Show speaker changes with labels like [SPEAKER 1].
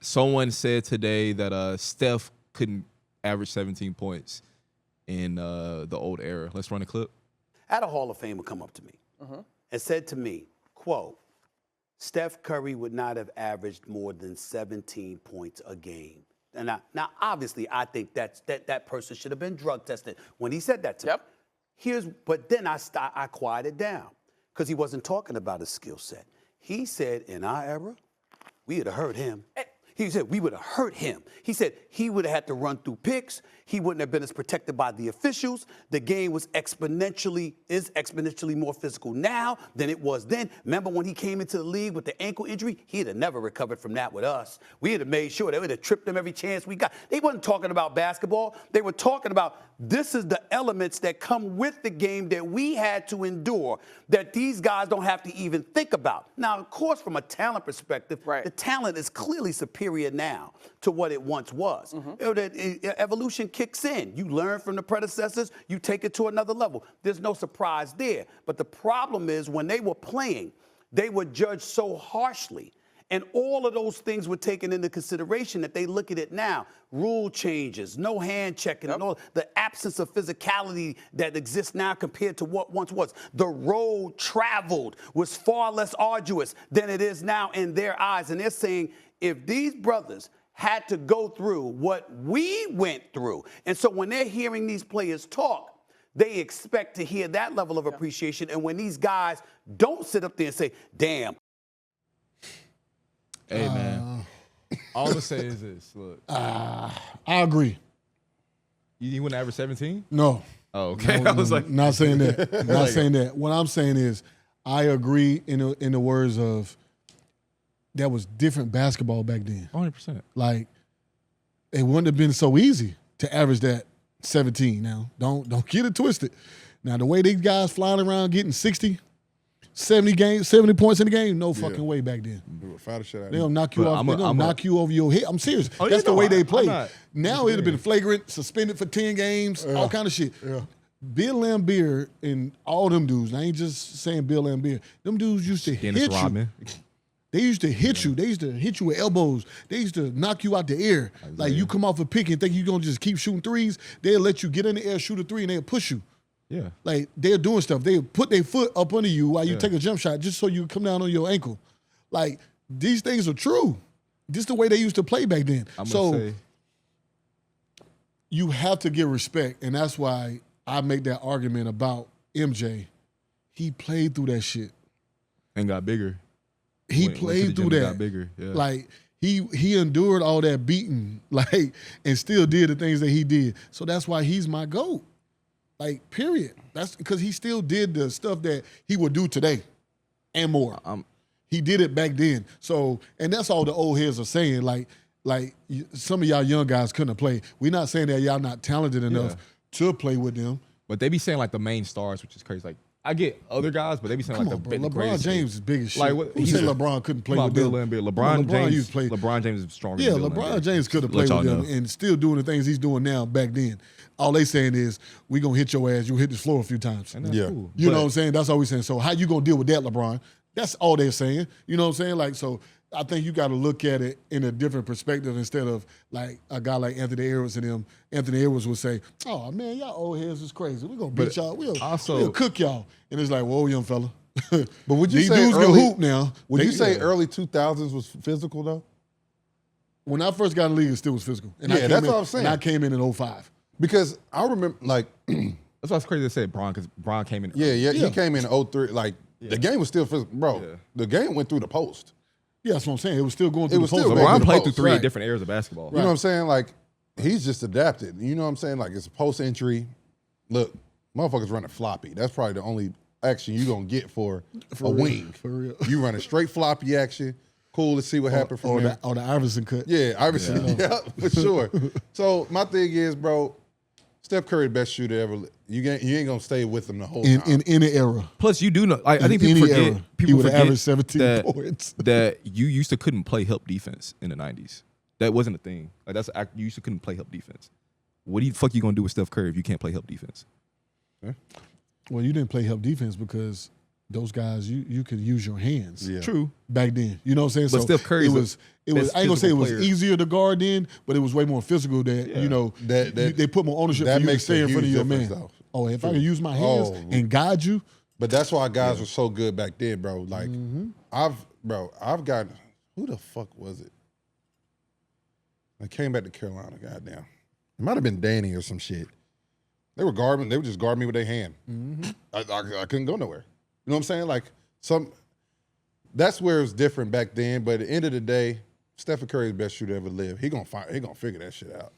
[SPEAKER 1] someone said today that Steph couldn't average 17 points in the old era. Let's run a clip.
[SPEAKER 2] I had a Hall of Famer come up to me and said to me, quote, Steph Curry would not have averaged more than 17 points a game. And now obviously, I think that person should have been drug tested when he said that to me. But then I quieted down because he wasn't talking about his skill set. He said, in our era, we would have hurt him. He said, we would have hurt him. He said he would have had to run through picks. He wouldn't have been as protected by the officials. The game is exponentially more physical now than it was then. Remember when he came into the league with the ankle injury? He'd have never recovered from that with us. We'd have made sure they would have tripped him every chance we got. They wasn't talking about basketball. They were talking about this is the elements that come with the game that we had to endure that these guys don't have to even think about. Now, of course, from a talent perspective, the talent is clearly superior now to what it once was. Evolution kicks in. You learn from the predecessors, you take it to another level. There's no surprise there. But the problem is when they were playing, they were judged so harshly. And all of those things were taken into consideration that they look at it now. Rule changes, no hand checking, and all the absence of physicality that exists now compared to what once was. The road traveled was far less arduous than it is now in their eyes. And they're saying, if these brothers had to go through what we went through, and so when they're hearing these players talk, they expect to hear that level of appreciation. And when these guys don't sit up there and say, damn.
[SPEAKER 1] Hey, man. All I'm going to say is this. Look.
[SPEAKER 3] I agree.
[SPEAKER 1] You wouldn't average 17?
[SPEAKER 3] No.
[SPEAKER 1] Oh, okay.
[SPEAKER 3] No,
[SPEAKER 1] I was like.
[SPEAKER 3] Not saying that. Not saying that. What I'm saying is I agree in the words of that was different basketball back then.
[SPEAKER 1] 100%.
[SPEAKER 3] Like, it wouldn't have been so easy to average that 17 now. Don't get it twisted. Now, the way these guys flying around getting 60, 70 points in the game, no fucking way back then. They'll knock you off. They'll knock you over your head. I'm serious. That's the way they play. Now it'd have been flagrant, suspended for 10 games, all kind of shit. Yeah. Bill Laimbeer and all them dudes, I ain't just saying Bill Laimbeer, them dudes used to hit you. They used to hit you. They used to hit you with elbows. They used to knock you out the air. Like you come off a pick and think you're going to just keep shooting threes. They'll let you get in the air, shoot a three, and they'll push you.
[SPEAKER 1] Yeah.
[SPEAKER 3] Like they're doing stuff. They put their foot up under you while you take a jump shot just so you come down on your ankle. Like these things are true. This is the way they used to play back then. You have to give respect, and that's why I make that argument about MJ. He played through that shit.
[SPEAKER 1] And got bigger.
[SPEAKER 3] He played through that.
[SPEAKER 1] Got bigger. Yeah.
[SPEAKER 3] Like he endured all that beating, like, and still did the things that he did. So that's why he's my GOAT. Like, period. That's because he still did the stuff that he would do today and more. He did it back then. So, and that's all the old heads are saying. Like some of y'all young guys couldn't play. We're not saying that y'all not talented enough to play with them.
[SPEAKER 1] But they be saying like the main stars, which is crazy. Like, I get other guys, but they be saying
[SPEAKER 3] Come
[SPEAKER 1] like
[SPEAKER 3] on,
[SPEAKER 1] the
[SPEAKER 3] LeBron
[SPEAKER 1] greatest.
[SPEAKER 3] James is big as shit.
[SPEAKER 1] Like, what,
[SPEAKER 3] Who said LeBron couldn't play with
[SPEAKER 1] Bill
[SPEAKER 3] them?
[SPEAKER 1] Laimbeer. LeBron James is stronger.
[SPEAKER 3] Yeah,
[SPEAKER 1] than Bill
[SPEAKER 3] LeBron
[SPEAKER 1] Laimbeer.
[SPEAKER 3] James could have played with them and still doing the things he's doing now back then. All they saying is, we going to hit your ass. You'll hit this floor a few times.
[SPEAKER 1] Yeah. Cool.
[SPEAKER 3] You know what I'm saying? That's all we saying. So how you going to deal with that, LeBron? That's all they're saying. You know what I'm saying? Like, so I think you got to look at it in a different perspective instead of like a guy like Anthony Edwards and them. Anthony Edwards would say, oh, man, y'all old heads is crazy. We're going to beat y'all. We'll cook y'all. And it's like, whoa, young fella.
[SPEAKER 4] But would you
[SPEAKER 3] These
[SPEAKER 4] say
[SPEAKER 3] dudes
[SPEAKER 4] early,
[SPEAKER 3] can hoop now.
[SPEAKER 4] Would you say early 2000s was physical, though?
[SPEAKER 3] When I first got in the league, it still was physical. And
[SPEAKER 4] that's what I'm saying.
[SPEAKER 3] And I came in 05.
[SPEAKER 4] Because I remember, like...
[SPEAKER 1] That's why it's crazy to say Bron, because Bron came in.
[SPEAKER 4] He came in 03. Like, the game was still physical. Bro, the game went through the post.
[SPEAKER 3] Yeah, that's what I'm saying. It was still going through the post.
[SPEAKER 1] LeBron played through three different eras of basketball.
[SPEAKER 4] You know what I'm saying? Like, he's just adapted. You know what I'm saying? Like, it's a post-entry. Look, motherfuckers running floppy. That's probably the only action you're going to get for a wing.
[SPEAKER 3] For real.
[SPEAKER 4] You running straight floppy action. Cool to see what happened from there.
[SPEAKER 3] Or the Iverson cut.
[SPEAKER 4] Yeah, Iverson. Yeah, for sure. So, my thing is, bro, Steph Curry, the best shooter ever. You ain't gonna stay with him the whole time.
[SPEAKER 3] In any era.
[SPEAKER 1] Plus, you do know. I think people forget. People
[SPEAKER 3] would
[SPEAKER 1] forget
[SPEAKER 3] average 17 points.
[SPEAKER 1] That you used to couldn't play help defense in the 90s. That wasn't a thing. Like you used to couldn't play help defense. What the fuck you gonna do with Steph Curry if you can't play help defense?
[SPEAKER 3] Well, you didn't play help defense because those guys, you could use your hands.
[SPEAKER 4] Yeah.
[SPEAKER 1] True.
[SPEAKER 3] Back then, you know what I'm saying?
[SPEAKER 1] But
[SPEAKER 3] So
[SPEAKER 1] Steph Curry's
[SPEAKER 3] it was. I ain't gonna say it was
[SPEAKER 1] player.
[SPEAKER 3] easier to guard then, but it was way more physical. That they put more ownership.
[SPEAKER 4] that
[SPEAKER 3] For you to
[SPEAKER 4] makes
[SPEAKER 3] stay
[SPEAKER 4] a
[SPEAKER 3] in front of
[SPEAKER 4] huge
[SPEAKER 3] your man.
[SPEAKER 4] difference, though.
[SPEAKER 3] Oh, if I can use my hands and guide you,
[SPEAKER 4] But that's why guys were so good back then, bro. Like, I've got, who the fuck was it? I came back to Carolina, goddamn. It might have been Danny or some shit. They would just guard me with their hand. I couldn't go nowhere. You know what I'm saying? Like, that's where it's different back then. But at the end of the day, Steph Curry's the best shooter ever lived. He gonna figure that shit out.